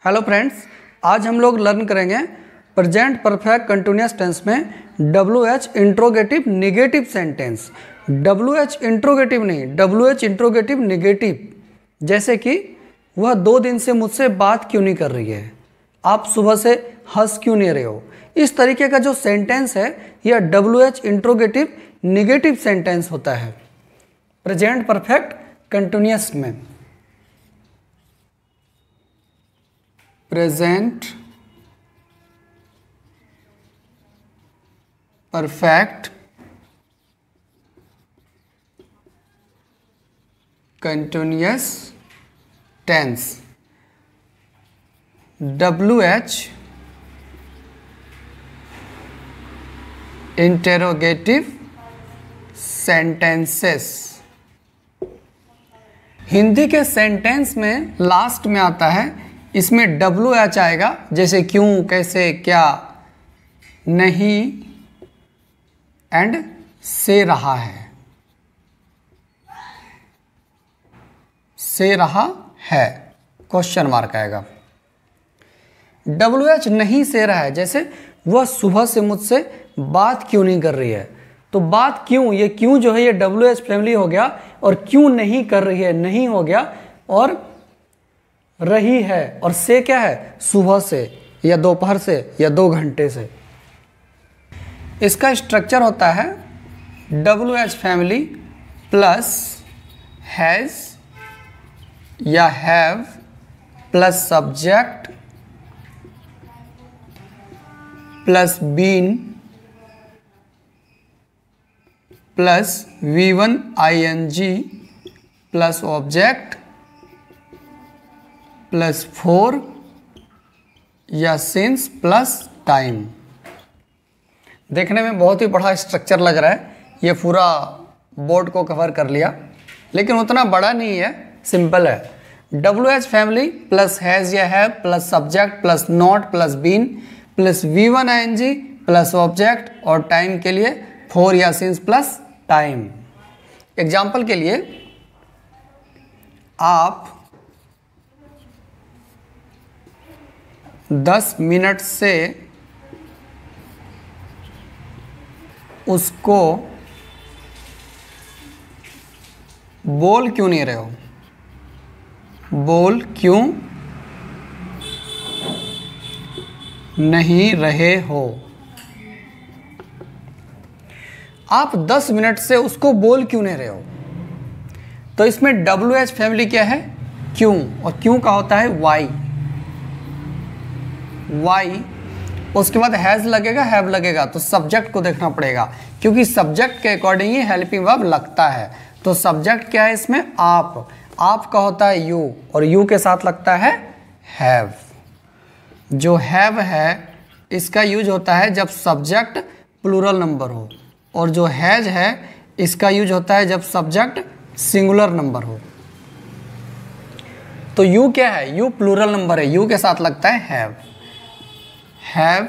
Hello friends, आज हम लोग लर्न करेंगे प्रेजेंट परफेक्ट कंटिन्यूअस टेंस में WH interrogative negative sentence. WH interrogative नहीं, WH इंट्रोगेटिव निगेटिव। जैसे कि वह 2 दिन से मुझसे बात क्यों नहीं कर रही है, आप सुबह से हंस क्यों नहीं रहे हो। इस तरीके का जो सेंटेंस है यह WH इंट्रोगेटिव निगेटिव सेंटेंस होता है प्रेजेंट परफेक्ट कंटिन्यूअस में। Present perfect continuous tense WH interrogative sentences. Hindi के सेंटेंस में लास्ट में आता है, इसमें WH आएगा, जैसे क्यों, कैसे, क्या, नहीं एंड से रहा है, से रहा है, क्वेश्चन मार्क आएगा। WH नहीं से रहा है, जैसे वह सुबह से मुझसे बात क्यों नहीं कर रही है, तो बात क्यों, ये क्यों जो है ये WH फैमिली हो गया, और क्यों नहीं कर रही है नहीं हो गया, और रही है, और से क्या है, सुबह से या दोपहर से या 2 घंटे से। इसका स्ट्रक्चर होता है WH फैमिली प्लस हैज या have plus subject plus been plus V1 ING plus object plus 4 या सिंस प्लस टाइम। देखने में बहुत ही बड़ा स्ट्रक्चर लग रहा है, ये पूरा बोर्ड को कवर कर लिया, लेकिन उतना बड़ा नहीं है, सिंपल है। WH फैमिली प्लस हैज या have plus subject plus not plus been plus V1 ING plus object और टाइम के लिए 4 या सिंस प्लस टाइम। एग्जाम्पल के लिए, आप 10 मिनट से उसको बोल क्यों नहीं रहे हो, बोल क्यों नहीं रहे हो। आप 10 मिनट से उसको बोल क्यों नहीं रहे हो, तो इसमें WH फैमिली क्या है, क्यों, और क्यों का होता है वाई। उसके बाद हैज़ लगेगा, हैव लगेगा, तो सब्जेक्ट को देखना पड़ेगा, क्योंकि सब्जेक्ट के अकॉर्डिंग ही हेल्पिंग वर्ब लगता है। तो सब्जेक्ट क्या है इसमें, आप का होता है यू, और यू के साथ लगता है हैव। जो हैव है इसका यूज होता है जब सब्जेक्ट प्लूरल नंबर हो, और जो हैज है इसका यूज होता है जब सब्जेक्ट सिंगुलर नंबर हो। तो यू क्या है, यू प्लूरल नंबर है, यू के साथ लगता है हैव,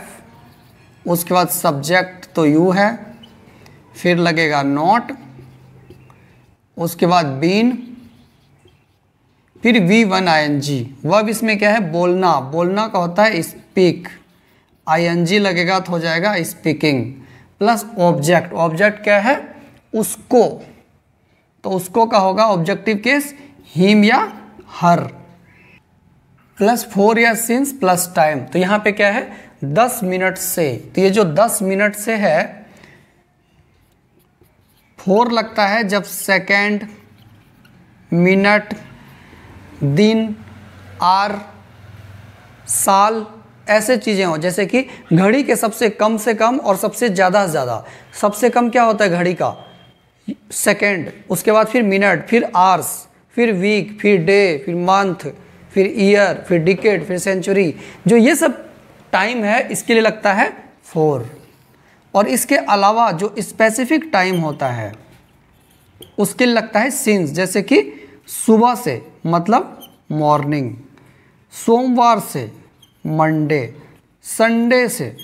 उसके बाद सब्जेक्ट तो यू है, फिर लगेगा नॉट, उसके बाद बीन, फिर V1 ING। वर्ब इसमें क्या है, बोलना, बोलना का होता है स्पीक, ING लगेगा तो हो जाएगा स्पीकिंग, प्लस ऑब्जेक्ट, ऑब्जेक्ट क्या है, उसको, तो उसको का होगा ऑब्जेक्टिव केस हिम या हर, प्लस 4 या सिंस प्लस टाइम। तो यहाँ पे क्या है, 10 मिनट से, तो ये जो 10 मिनट से है, 4 लगता है जब सेकेंड, मिनट, दिन, आर, साल, ऐसे चीज़ें हो। जैसे कि घड़ी के सबसे कम से कम और सबसे ज़्यादा से ज़्यादा, सबसे कम क्या होता है घड़ी का, सेकेंड, उसके बाद फिर मिनट, फिर आवर्स, फिर वीक, फिर डे, फिर मंथ, फिर ईयर, फिर डिकेड, फिर सेंचुरी। जो ये सब टाइम है इसके लिए लगता है 4। और इसके अलावा जो स्पेसिफिक टाइम होता है उसके लिए लगता है सिंस, जैसे कि सुबह से मतलब मॉर्निंग, सोमवार से मंडे, संडे से,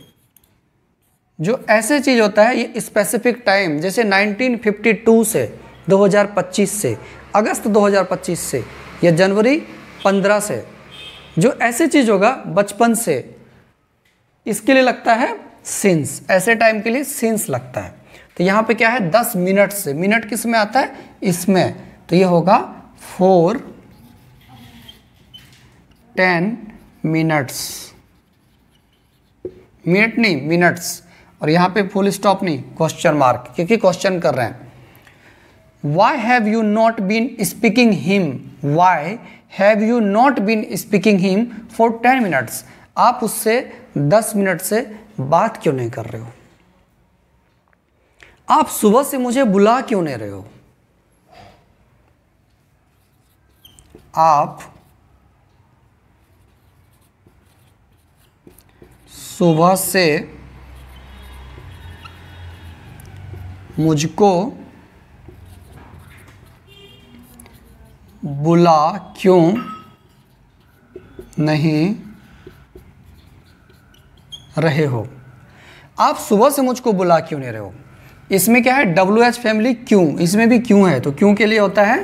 जो ऐसे चीज़ होता है ये स्पेसिफिक टाइम, जैसे 1952 से 2025 से, अगस्त 2025 से, या जनवरी 15 से, जो ऐसी चीज होगा बचपन से, इसके लिए लगता है सिंस, ऐसे टाइम के लिए सिंस लगता है। तो यहाँ पे क्या है 10 मिनट से, मिनट किस में आता है इसमें, तो ये होगा 4 10 मिनट्स, मिनट नहीं मिनट्स, और यहाँ पे फुल स्टॉप नहीं क्वेश्चन मार्क, क्योंकि क्वेश्चन कर रहे हैं। Why have you not been speaking him? Why have you not been speaking him for 10 minutes? आप उससे 10 मिनट से बात क्यों नहीं कर रहे हो? आप सुबह से मुझे बुला क्यों नहीं रहे हो? आप सुबह से मुझको बुला क्यों नहीं रहे हो? आप सुबह से मुझको बुला क्यों नहीं रहे हो? इसमें क्या है WH फैमिली क्यों, इसमें भी क्यों है, तो क्यों के लिए होता है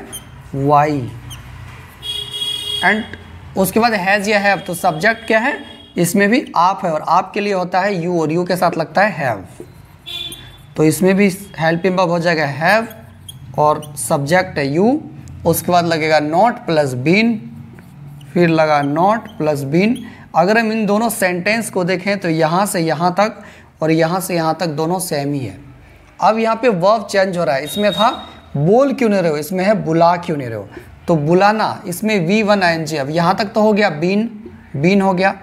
वाई, एंड उसके बाद हैज़ या हैव, तो सब्जेक्ट क्या है इसमें भी आप है, और आप के लिए होता है यू, और यू के साथ लगता है हैव, तो इसमें भी हेल्पिंग वर्ब हो जाएगा हैव, और सब्जेक्ट है यू, उसके बाद लगेगा नॉट प्लस बीन, फिर लगा नॉट प्लस बीन। अगर हम इन दोनों सेंटेंस को देखें तो यहाँ से यहाँ तक और यहाँ से यहाँ तक दोनों सेम ही है। अब यहाँ पे वर्ब चेंज हो रहा है, इसमें था बोल क्यों नहीं रहे हो, इसमें है बुला क्यों नहीं रहे हो, तो बुलाना इसमें V1 ING, अब यहाँ तक तो हो गया बीन, बीन हो गया,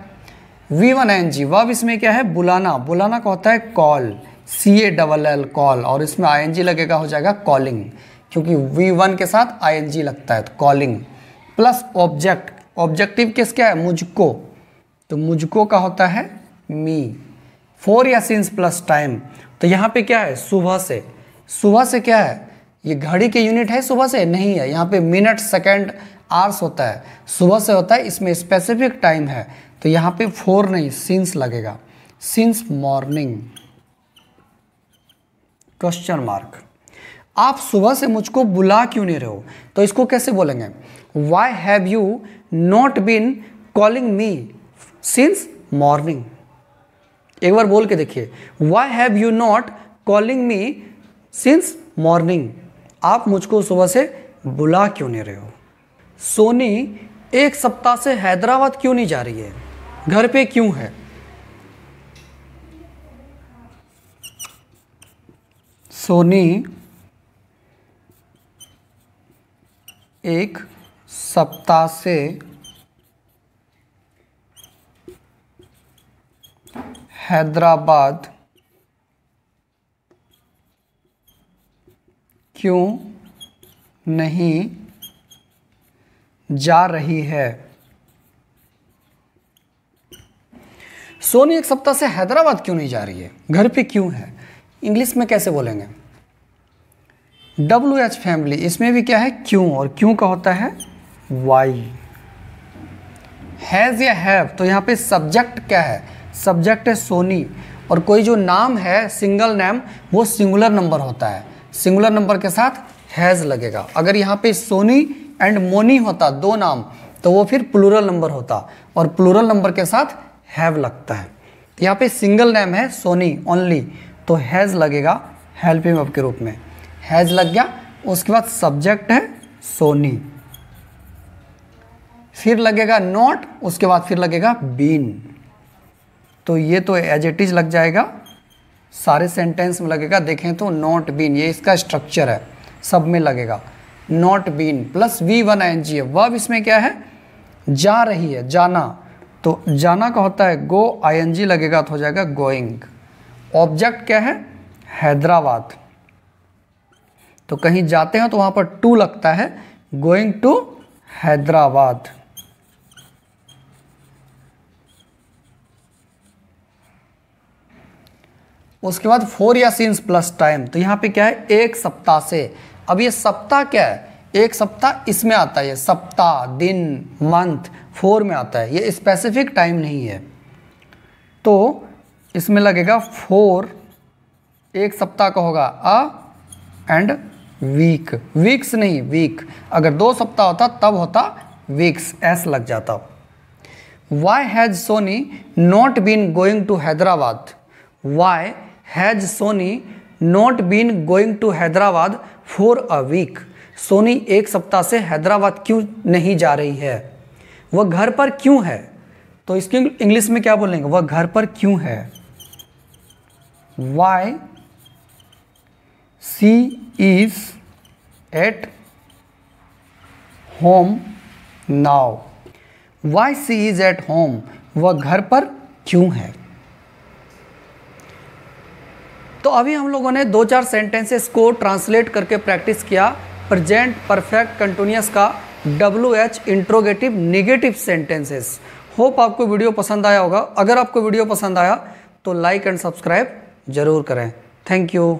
V1 ING, वर्ब इसमें क्या है बुलाना, बुलाना का होता है कॉल, CALL कॉल, और इसमें ING लगेगा हो जाएगा कॉलिंग, क्योंकि V1 के साथ ING लगता है, तो कॉलिंग प्लस ऑब्जेक्ट, ऑब्जेक्टिव किस क्या है मुझको, तो मुझको का होता है मी, फॉर या सिंस प्लस टाइम, तो यहाँ पे क्या है सुबह से, सुबह से क्या है ये घड़ी के यूनिट है सुबह से नहीं है, यहाँ पे मिनट सेकंड आवर्स होता है, सुबह से होता है, इसमें स्पेसिफिक टाइम है, तो यहाँ पे फॉर नहीं सिंस लगेगा, सिंस मॉर्निंग क्वेश्चन मार्क। आप सुबह से मुझको बुला क्यों नहीं रहे हो, तो इसको कैसे बोलेंगे, why have you not been calling me since morning, एक बार बोल के देखिए, why have you not calling me since morning, आप मुझको सुबह से बुला क्यों नहीं रहे हो। सोनी 1 सप्ताह से हैदराबाद क्यों नहीं जा रही है, घर पे क्यों है, सोनी 1 सप्ताह से हैदराबाद क्यों नहीं जा रही है। सोनी 1 सप्ताह से हैदराबाद क्यों नहीं जा रही है, घर पे क्यों है, इंग्लिश में कैसे बोलेंगे, WH फैमिली, इसमें भी क्या है क्यों, और क्यों का होता है वाई। हैज़ या हैव, तो यहाँ पे सब्जेक्ट क्या है, सब्जेक्ट है सोनी, और कोई जो नाम है सिंगल नेम वो सिंगुलर नंबर होता है, सिंगुलर नंबर के साथ हैज़ लगेगा। अगर यहाँ पे सोनी एंड मोनी होता दो नाम तो वो फिर प्लूरल नंबर होता, और प्लूरल नंबर के साथ हैव लगता है। यहाँ पे सिंगल नेम है सोनी ओनली, तो हैज़ लगेगा हेल्पिंग वर्ब के रूप में, हैज़ लग गया। उसके बाद सब्जेक्ट है सोनी, फिर लगेगा नॉट, उसके बाद फिर लगेगा बीन, तो ये तो एज इट इज लग जाएगा, सारे सेंटेंस में लगेगा। देखें तो नॉट बीन, ये इसका स्ट्रक्चर है, सब में लगेगा not been plus V1 ING है। वर्ब इसमें क्या है जा रही है, जाना, तो जाना का होता है गो, ING लगेगा तो हो जाएगा गोइंग। ऑब्जेक्ट क्या है हैदराबाद, तो कहीं जाते हैं तो वहाँ पर टू लगता है, गोइंग टू हैदराबाद। उसके बाद फॉर या सिंस प्लस टाइम, तो यहाँ पे क्या है 1 सप्ताह से। अब ये सप्ताह क्या है, 1 सप्ताह इसमें आता है, ये सप्ताह दिन मंथ 4 में आता है, ये स्पेसिफिक टाइम नहीं है, तो इसमें लगेगा 4, 1 सप्ताह का होगा अ एंड वीक, वीक्स नहीं वीक, अगर 2 सप्ताह होता तब होता वीक्स, एस लग जाता। Why has Soni not been going to Hyderabad, why has Soni not been going to Hyderabad for a week, Soni एक सप्ताह से हैदराबाद क्यों नहीं जा रही है, वह घर पर क्यों है। तो इसकी इंग्लिश में क्या बोलेंगे, वह घर पर क्यों है। Why she is at home now, why she is at home, वह घर पर क्यों है। तो अभी हम लोगों ने 2-4 सेंटेंसेस को ट्रांसलेट करके प्रैक्टिस किया। प्रेजेंट परफेक्ट कंटिन्यूअस का WH interrogative negative sentences. Hope आपको वीडियो पसंद आया होगा। अगर आपको वीडियो पसंद आया तो लाइक एंड सब्सक्राइब जरूर करें। Thank you.